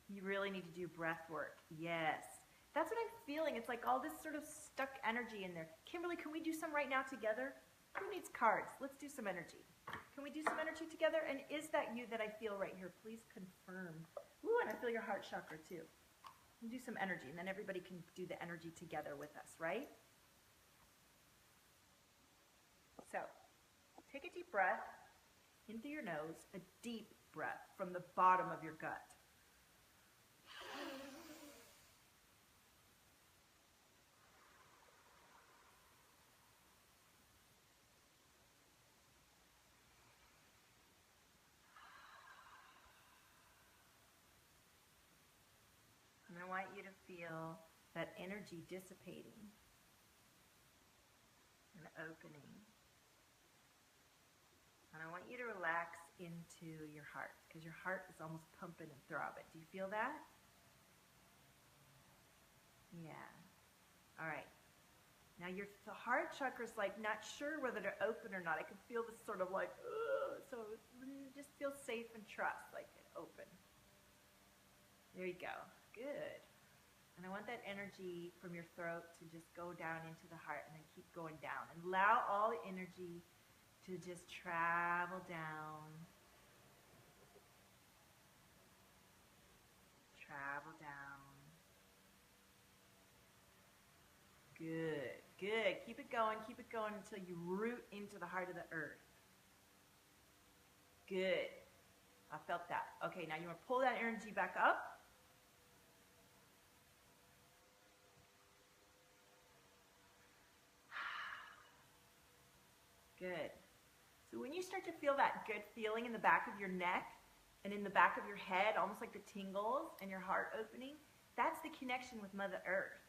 You really need to do breath work. Yes. That's what I'm feeling. It's like all this sort of stuck energy in there. Kimberly, can we do some right now together? Who needs cards? Let's do some energy. Can we do some energy together? And is that you that I feel right here? Please confirm. Ooh, and I feel your heart chakra too. We'll do some energy, and then everybody can do the energy together with us, right? So, take a deep breath in through your nose, a deep breath from the bottom of your gut. And I want you to feel that energy dissipating and opening. And I want you to relax into your heart, because your heart is almost pumping and throbbing. Do you feel that? Yeah. All right. Now your heart chakra is like not sure whether to open or not. I can feel this sort of like, ugh. So just feel safe and trust, like it open. There you go. Good. And I want that energy from your throat to just go down into the heart and then keep going down. And allow all the energy to just travel down. Travel down. Good, good. Keep it going until you root into the heart of the earth. Good. I felt that. Okay, now you want to pull that energy back up. Good. So when you start to feel that good feeling in the back of your neck and in the back of your head, almost like the tingles and your heart opening, that's the connection with Mother Earth.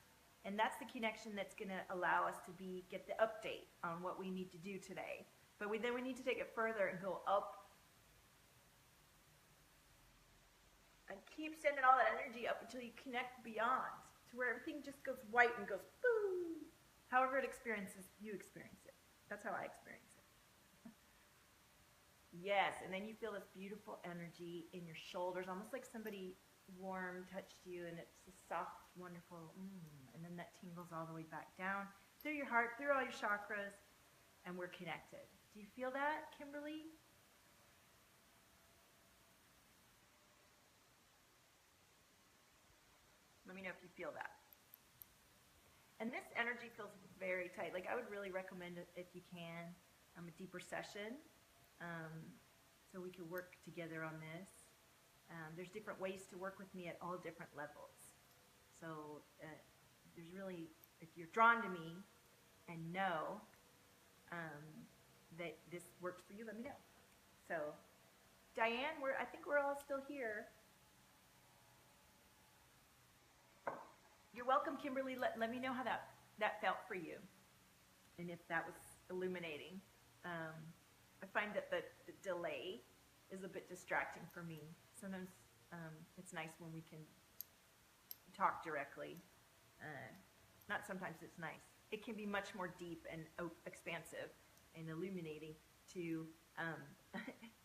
And that's the connection that's going to allow us to get the update on what we need to do today. But then we need to take it further and go up. And keep sending all that energy up until you connect beyond, to where everything just goes white and goes boom. However it experiences, you experience it. That's how I experience it. Yes, and then you feel this beautiful energy in your shoulders, almost like somebody warm touched you, and it's a soft, wonderful, and then that tingles all the way back down through your heart, through all your chakras, and we're connected. Do you feel that, Kimberly? Let me know if you feel that. And this energy feels very tight. Like I would really recommend it if you can, a deeper session, so we can work together on this. There's different ways to work with me at all different levels. So there's really, if you're drawn to me and know that this works for you, let me know. So Diane, I think we're all still here. You're welcome, Kimberly. Let me know how that felt for you, and if that was illuminating. I find that the delay is a bit distracting for me. Sometimes it's nice when we can talk directly. Not sometimes it's nice. It can be much more deep and expansive and illuminating to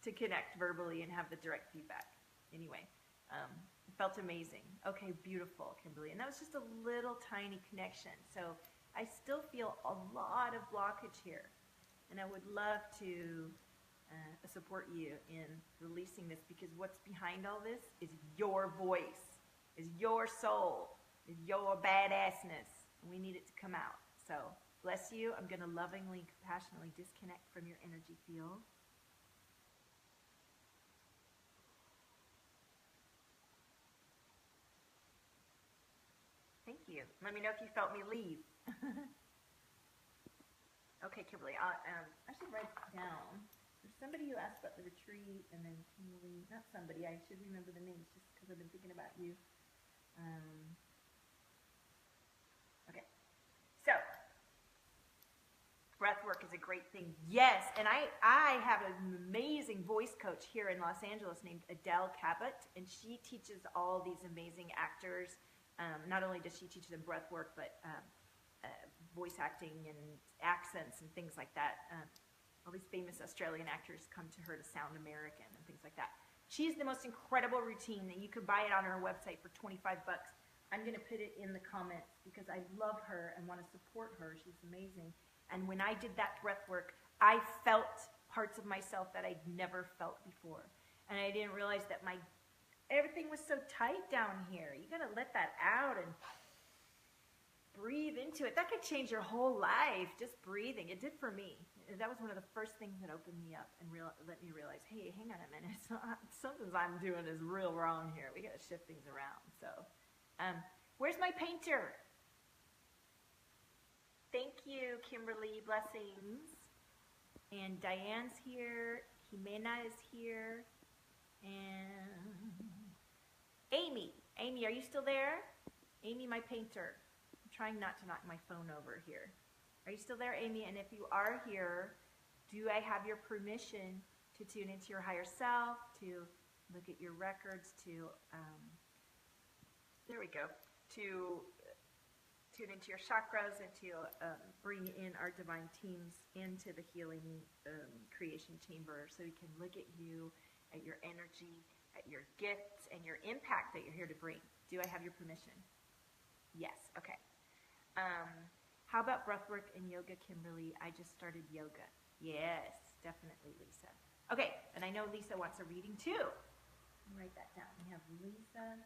to connect verbally and have the direct feedback. Anyway. It felt amazing. Okay, beautiful, Kimberly. And that was just a little tiny connection. So I still feel a lot of blockage here. And I would love to support you in releasing this, because what's behind all this is your voice, is your soul, is your badassness. And we need it to come out. So bless you. I'm going to lovingly, compassionately disconnect from your energy field. Thank you. Let me know if you felt me leave. Okay, Kimberly, I should write it down. There's somebody who asked about the retreat, and then Kimberly, not somebody, I should remember the names just because I've been thinking about you. Okay, so breath work is a great thing. Yes, and I have an amazing voice coach here in Los Angeles named Adele Cabot, and she teaches all these amazing actors. Not only does she teach them breath work, but voice acting and accents and things like that. All these famous Australian actors come to her to sound American and things like that. She has the most incredible routine, and you could buy it on her website for 25 bucks. I'm going to put it in the comments because I love her and want to support her. She's amazing. And when I did that breath work, I felt parts of myself that I'd never felt before. And I didn't realize that everything was so tight down here. You got to let that out and breathe into it. That could change your whole life, just breathing. It did for me. That was one of the first things that opened me up and let me realize, hey, hang on a minute. Something I'm doing is real wrong here. We got to shift things around. So, where's my painter? Thank you, Kimberly. Blessings. And Diane's here. Jimena is here. And Amy. Amy, are you still there? Amy, my painter. I'm trying not to knock my phone over here. Are you still there, Amy? And if you are here, do I have your permission to tune into your higher self, to look at your records, to, there we go, to tune into your chakras and to bring in our divine teams into the healing creation chamber so we can look at you, at your energy, at your gifts, and your impact that you're here to bring. Do I have your permission? Yes, okay. How about breathwork and yoga, Kimberly? I just started yoga. Yes, definitely, Lisa. Okay, and I know Lisa wants a reading too. Write that down. We have Lisa,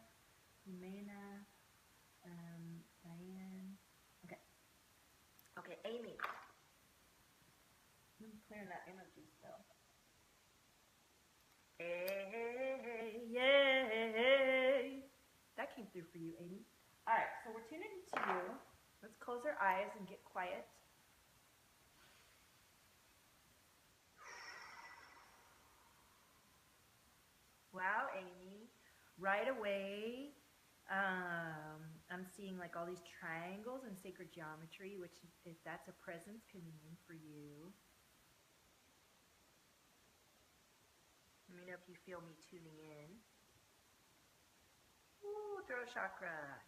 Jimena, Diane. Okay. Okay, Amy. I'm clearing that energy still. Hey, yay. That came through for you, Amy. All right, so we're tuning into you. Let's close our eyes and get quiet. Wow, Amy. Right away, I'm seeing like all these triangles and sacred geometry, which if that's a presence can mean for you. Let me know if you feel me tuning in. Ooh, throat chakra.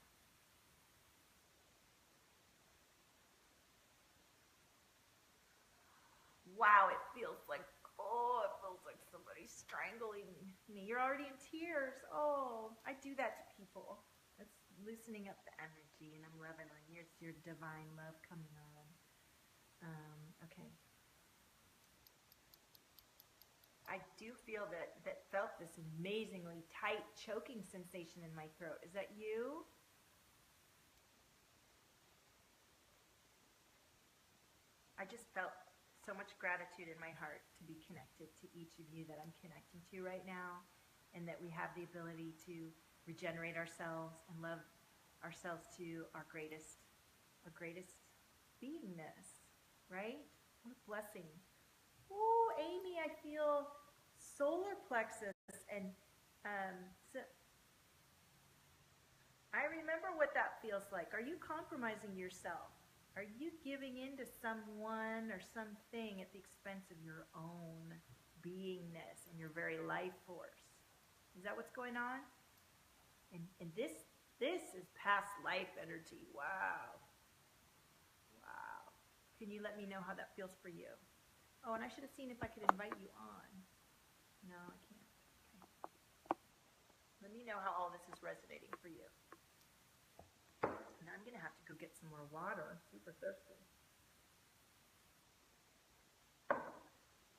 Wow, it feels like, it feels like somebody's strangling me. You're already in tears. Oh, I do that to people. It's loosening up the energy, and I'm loving on you. It's your divine love coming on. Okay. I do feel that felt this amazingly tight choking sensation in my throat. Is that you? I just felt so much gratitude in my heart to be connected to each of you that I'm connecting to right now, and that we have the ability to regenerate ourselves and love ourselves to our greatest beingness, right? What a blessing. Ooh, Amy, I feel solar plexus, and so I remember what that feels like. Are you compromising yourself? Are you giving in to someone or something at the expense of your own beingness and your very life force? Is that what's going on? And this is past life energy. Wow. Wow. Can you let me know how that feels for you? Oh, and I should have seen if I could invite you on. No, I can't. Okay. Let me know how all this is resonating for you. And I'm going to have to go get some more water. I'm super thirsty.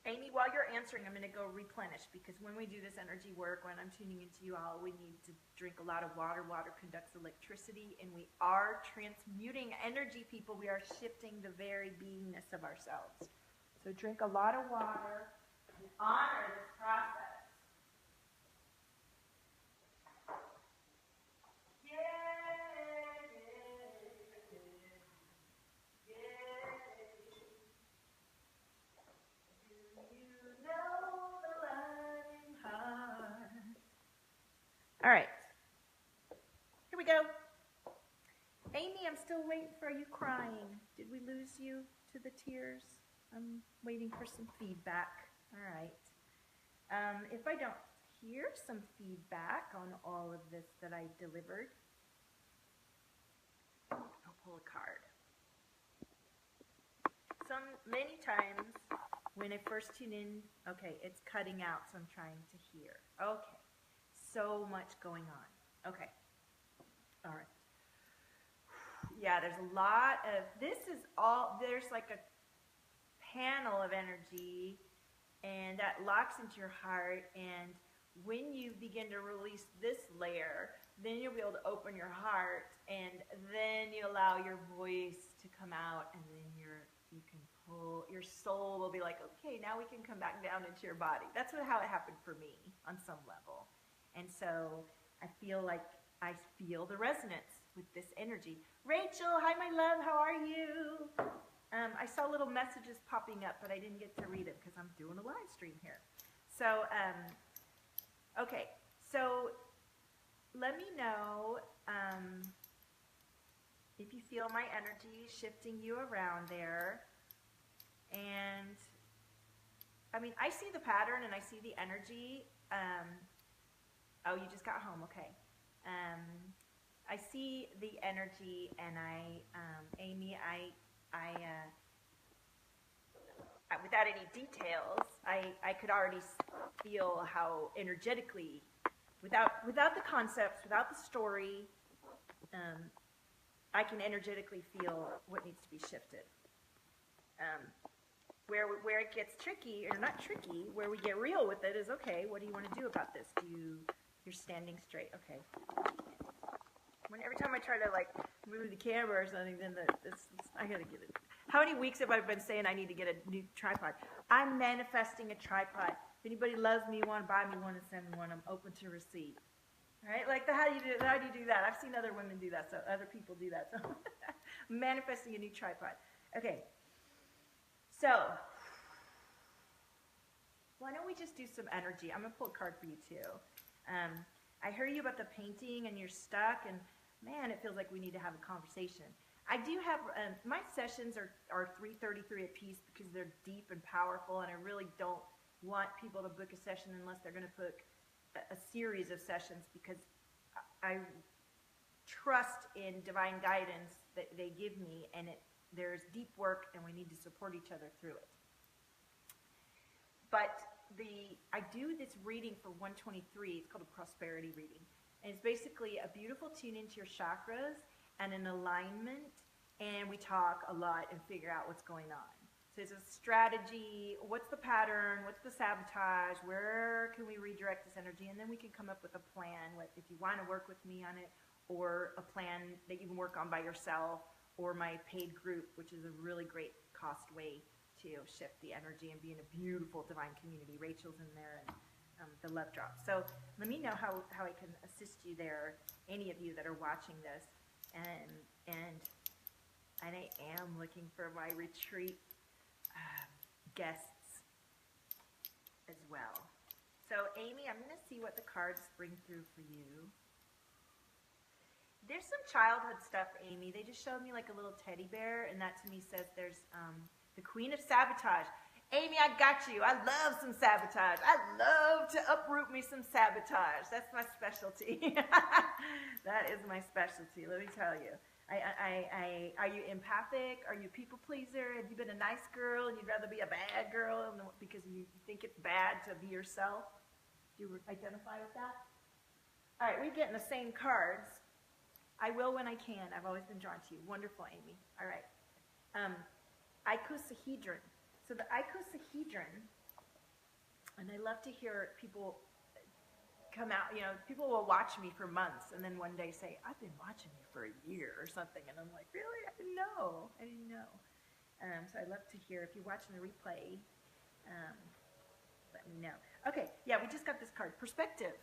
Amy, while you're answering, I'm going to go replenish, because when we do this energy work, when I'm tuning into you all, we need to drink a lot of water. Water conducts electricity, and we are transmuting energy, people. We are shifting the very beingness of ourselves. So drink a lot of water and honor this process. All right, here we go. Amy, I'm still waiting for you crying. Did we lose you to the tears? I'm waiting for some feedback. All right. If I don't hear some feedback on all of this that I delivered, I'll pull a card. many times when I first tune in, okay, it's cutting out, so I'm trying to hear. Okay, so much going on. Okay, all right. Yeah, there's a lot of, there's like a panel of energy, and that locks into your heart, and when you begin to release this layer, then you'll be able to open your heart, and then you allow your voice to come out, and then you can pull, your soul will be like, okay, now we can come back down into your body. That's how it happened for me on some level. And so I feel like I feel the resonance with this energy. Rachel, hi my love, how are you? I saw little messages popping up, but I didn't get to read them because I'm doing a live stream here. So, okay, so let me know if you feel my energy shifting you around there. And, I mean, I see the pattern and I see the energy. Oh, you just got home, okay. I see the energy, and Amy, without any details, I could already feel how energetically, without the concepts, without the story, I can energetically feel what needs to be shifted. Where it gets tricky, or not tricky, where we get real with it is, okay, what do you want to do about this? You're standing straight, okay. Every time I try to like move the camera or something, then I gotta get it. How many weeks have I been saying I need to get a new tripod? I'm manifesting a tripod. If anybody loves me, want to buy me one and send me one, I'm open to receive. Right? Like, how do you do that? I've seen other women do that, so other people do that. So, manifesting a new tripod. Okay. So, why don't we just do some energy? I'm gonna pull a card for you too. I heard you about the painting and you're stuck, and man, it feels like we need to have a conversation. I do have, my sessions are $333 a piece because they're deep and powerful, and I really don't want people to book a session unless they're going to book a series of sessions, because I trust in divine guidance that they give me, and there's deep work, and we need to support each other through it. But I do this reading for 123. It's called a prosperity reading. And it's basically a beautiful tune into your chakras and an alignment. And we talk a lot and figure out what's going on. So it's a strategy. What's the pattern? What's the sabotage? Where can we redirect this energy? And then we can come up with a plan. If you want to work with me on it, or a plan that you can work on by yourself, or my paid group, which is a really great cost way to shift the energy and be in a beautiful divine community. Rachel's in there, and the love drop. So let me know how I can assist you there, any of you that are watching this. And I am looking for my retreat guests as well. So Amy, I'm going to see what the cards bring through for you. There's some childhood stuff, Amy. They just showed me like a little teddy bear, and that to me says there's the Queen of Sabotage. Amy, I got you. I love some sabotage. I love to uproot me some sabotage. That's my specialty. That is my specialty, let me tell you. Are you empathic? Are you a people pleaser? Have you been a nice girl and you'd rather be a bad girl because you think it's bad to be yourself? Do you identify with that? All right, we're getting the same cards. I will when I can. I've always been drawn to you. Wonderful, Amy. All right. Icosahedron. So the icosahedron, and I love to hear people come out, people will watch me for months and then one day say, I've been watching you for a year or something. And I'm like, really? I didn't know. So I love to hear, if you're watching the replay, let me know. Okay, yeah, we just got this card. Perspective.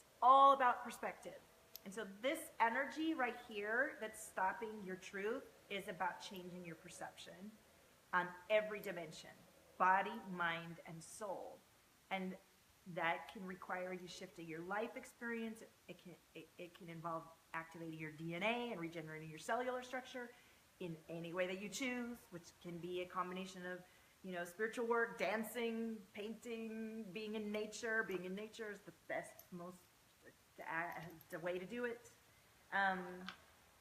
It's all about perspective. And so this energy right here that's stopping your truth is about changing your perception on every dimension, body, mind, and soul. And that can require you shifting your life experience. It can involve activating your DNA and regenerating your cellular structure in any way that you choose, which can be a combination of, spiritual work, dancing, painting, being in nature. Being in nature is the best, most the way to do it.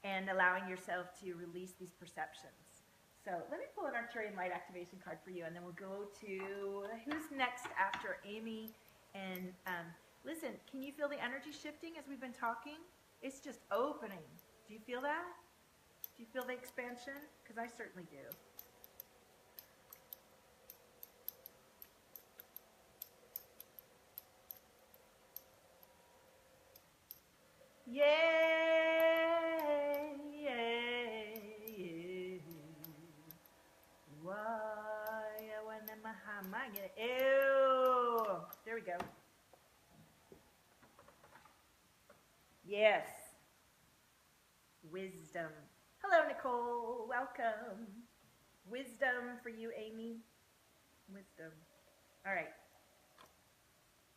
And allowing yourself to release these perceptions. So let me pull an Arcturian light activation card for you, and then we'll go to who's next after Amy. And listen, can you feel the energy shifting as we've been talking? It's just opening. Do you feel that? Do you feel the expansion? Because I certainly do. Yay, yay, yay. Why, I wanna ew. There we go. Yes. Wisdom. Hello, Nicole. Welcome. Wisdom for you, Amy. Wisdom. All right.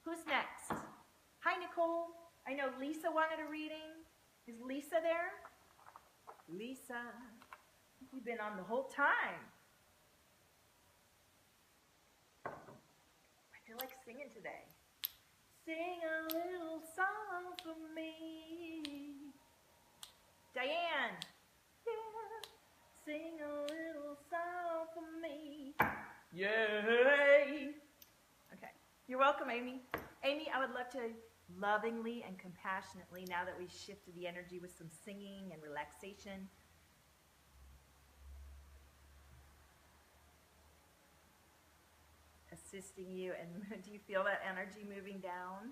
Who's next? Hi, Nicole. I know Lisa wanted a reading. Is Lisa there? Lisa, you've been on the whole time. I feel like singing today. Sing a little song for me. Diane. Yeah. Sing a little song for me. Yay. Okay. You're welcome, Amy. Amy, I would love to lovingly and compassionately, now that we've shifted the energy with some singing and relaxation, assisting you. And do you feel that energy moving down?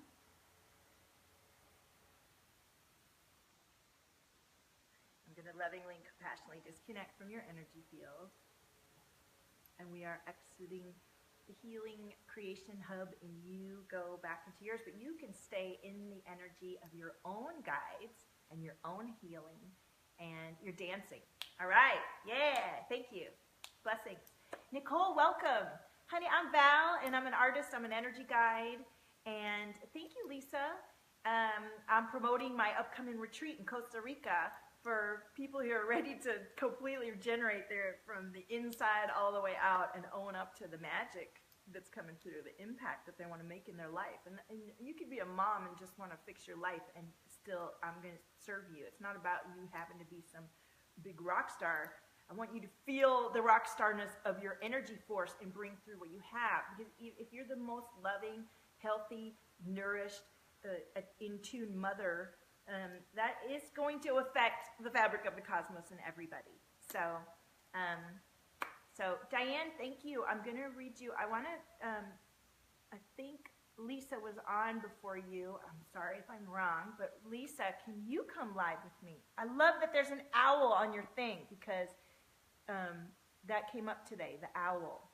I'm going to lovingly and compassionately disconnect from your energy field, and we are exiting the healing creation hub, and you go back into yours, but you can stay in the energy of your own guides and your own healing, and you're dancing. All right. Yeah. Thank you. Blessings. Nicole, welcome. Honey, I'm Val, and I'm an artist. I'm an energy guide. And thank you, Lisa. I'm promoting my upcoming retreat in Costa Rica for people who are ready to completely regenerate from the inside all the way out and own up to the magic that's coming through, the impact that they want to make in their life. And you could be a mom and just want to fix your life, and still I'm going to serve you. It's not about you having to be some big rock star. I want you to feel the rock starness of your energy force and bring through what you have. Because if you're the most loving, healthy, nourished, in tune mother, that is going to affect the fabric of the cosmos and everybody. So, so Diane, thank you. I'm going to read you. I want to, I think Lisa was on before you. I'm sorry if I'm wrong, but Lisa, can you come live with me? I love that there's an owl on your thing, because that came up today, the owl.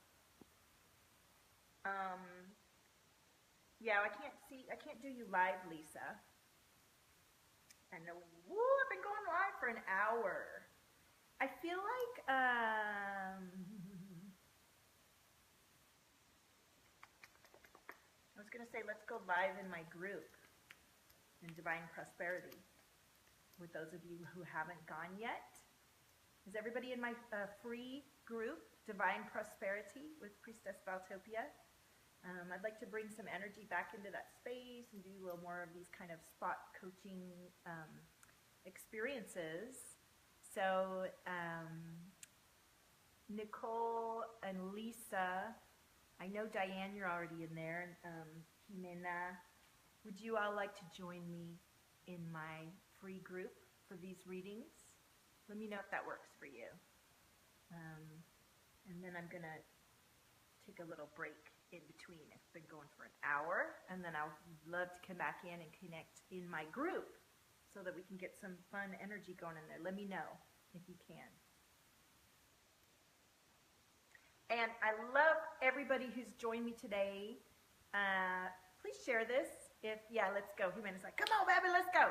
Yeah, I can't do you live, Lisa. And I've been going live for an hour. I feel like, I was going to say, let's go live in my group in Divine Prosperity with those of you who haven't gone yet. Is everybody in my free group, Divine Prosperity with Priestess Valtopia? I'd like to bring some energy back into that space and do a little more of these kind of spot coaching experiences. So Nicole and Lisa, I know Diane, you're already in there, and Jimena, would you all like to join me in my free group for these readings? Let me know if that works for you. And then I'm going to take a little break in between. It's been going for an hour, and then I'll love to come back in and connect in my group so that we can get some fun energy going in there. Let me know if you can. And I love everybody who's joined me today. Please share this. Let's go. Jimena's like, come on, baby, let's go.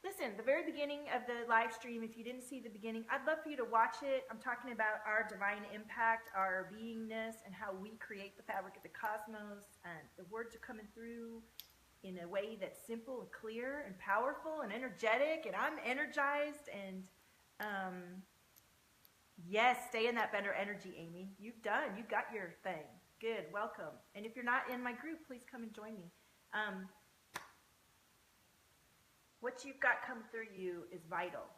Listen, the very beginning of the live stream, if you didn't see the beginning, I'd love for you to watch it. I'm talking about our divine impact, our beingness, and how we create the fabric of the cosmos. And the words are coming through in a way that's simple and clear and powerful and energetic. And I'm energized. And yes, stay in that better energy, Amy. You've got your thing. Good, welcome. And if you're not in my group, please come and join me. What you've got come through you is vital.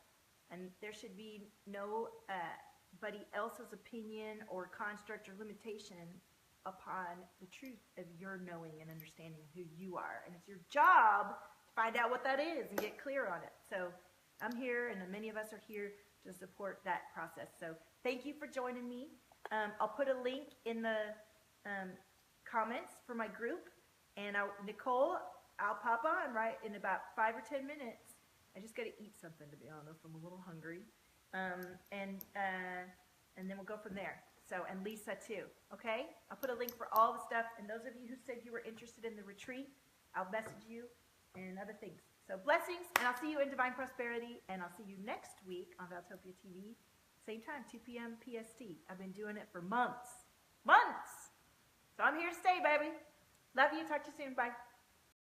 And there should be nobody else's opinion or construct or limitation upon the truth of your knowing and understanding who you are. And it's your job to find out what that is and get clear on it. So I'm here, and many of us are here to support that process. So thank you for joining me. I'll put a link in the comments for my group. And Nicole, I'll pop on right in about 5 or 10 minutes. I just got to eat something, to be honest. I'm a little hungry. And then we'll go from there. So, and Lisa too, okay? I'll put a link for all the stuff. And those of you who said you were interested in the retreat, I'll message you and other things. So blessings, and I'll see you in Divine Prosperity. And I'll see you next week on Valtopia TV. Same time, 2 p.m. PST. I've been doing it for months. Months! So I'm here to stay, baby. Love you. Talk to you soon. Bye.